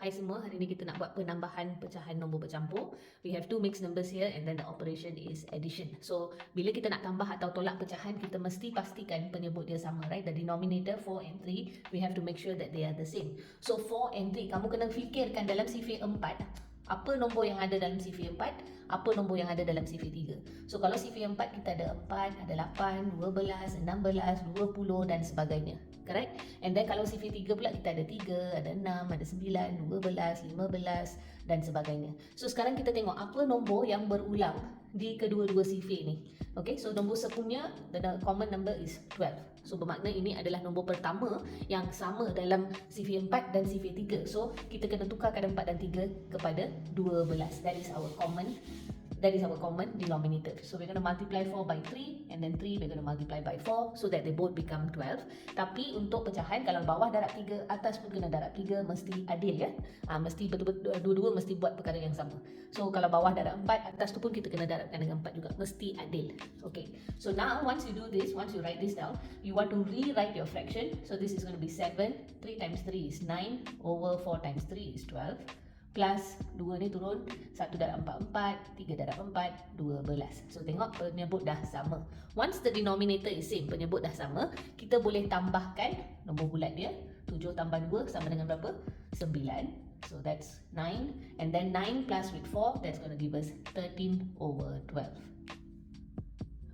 Hai semua, hari ni kita nak buat penambahan pecahan nombor bercampur. We have two mixed numbers here and then the operation is addition. So, bila kita nak tambah atau tolak pecahan, kita mesti pastikan penyebut dia sama, right? The denominator 4 and 3, we have to make sure that they are the same. So, 4 and 3, kamu kena fikirkan dalam sifir 4, apa nombor yang ada dalam sifir 4, apa nombor yang ada dalam sifir 3. So, kalau sifir 4 kita ada 4, ada 8, 12, 16, 20 dan sebagainya. Correct? And then kalau sifir 3 pula kita ada 3, ada 6, ada 9, 12, 15 dan sebagainya. So, sekarang kita tengok apa nombor yang berulang di kedua-dua sifir ni. Okay, so nombor sepunya, the common number is 12. So, bermakna ini adalah nombor pertama yang sama dalam sifir 4 dan sifir 3. So, kita kena tukarkan 4 dan 3 kepada 12. That is our common denominator. So, we're going to multiply 4 by 3 and then 3 we're going to multiply by 4 so that they both become 12. Tapi untuk pecahan, kalau bawah darab 3, atas pun kena darab 3, mesti adil ya. Mesti betul-betul dua-dua mesti buat perkara yang sama. So, kalau bawah darab 4, atas tu pun kita kena darabkan dengan 4 juga. Mesti adil. Okay. So, now once you do this, once you write this down, you want to rewrite your fraction. So, this is going to be 7. 3 times 3 is 9 over 4 times 3 is 12. Plus 2 ni turun, 1 darab 4, 4, 3 darab 4, 12. So, tengok penyebut dah sama. Once the denominator is same, penyebut dah sama, kita boleh tambahkan nombor bulat dia. 7 tambah 2 sama dengan berapa? 9. So, that's 9. And then 9 plus with 4, that's going to give us 13 over 12.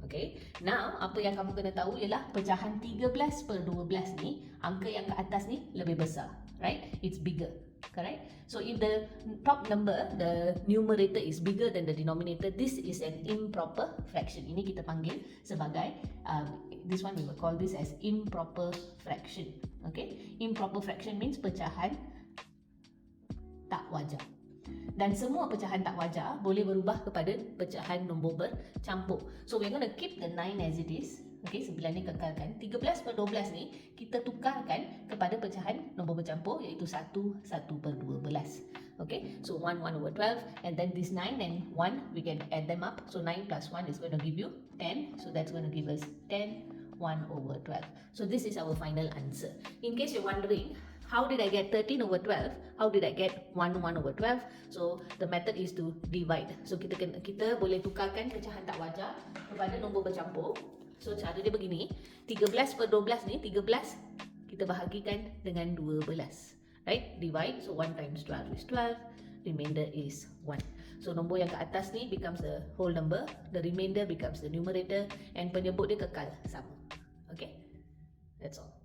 Okay, now apa yang kamu kena tahu ialah pecahan 13 per 12 ni, angka yang ke atas ni lebih besar, right? It's bigger. Correct? So if the top number, the numerator is bigger than the denominator, this is an improper fraction. Ini kita panggil sebagai, this one we will call this as improper fraction. Okay? Improper fraction means pecahan tak wajar. Dan semua pecahan tak wajar boleh berubah kepada pecahan nombor bercampur. So we're going to keep the 9 as it is. Okay, 9 ni kekalkan. 13 per 12 ni kita tukarkan kepada pecahan nombor bercampur iaitu 1 per 12. Okay, so 1 over 12 and then this 9 and 1 we can add them up. So 9 plus 1 is going to give you 10. So that's going to give us 10, 1 over 12. So this is our final answer. In case you're wondering, how did I get 13 over 12? How did I get 1 over 12? So, the method is to divide. So, kita boleh tukarkan pecahan tak wajar kepada nombor bercampur. So, cara dia begini. 13 per 12 ni, 13 kita bahagikan dengan 12. Right? Divide. So, 1 times 12 is 12. Remainder is 1. So, nombor yang ke atas ni becomes the whole number. The remainder becomes the numerator. And penyebut dia kekal sama. Okay? That's all.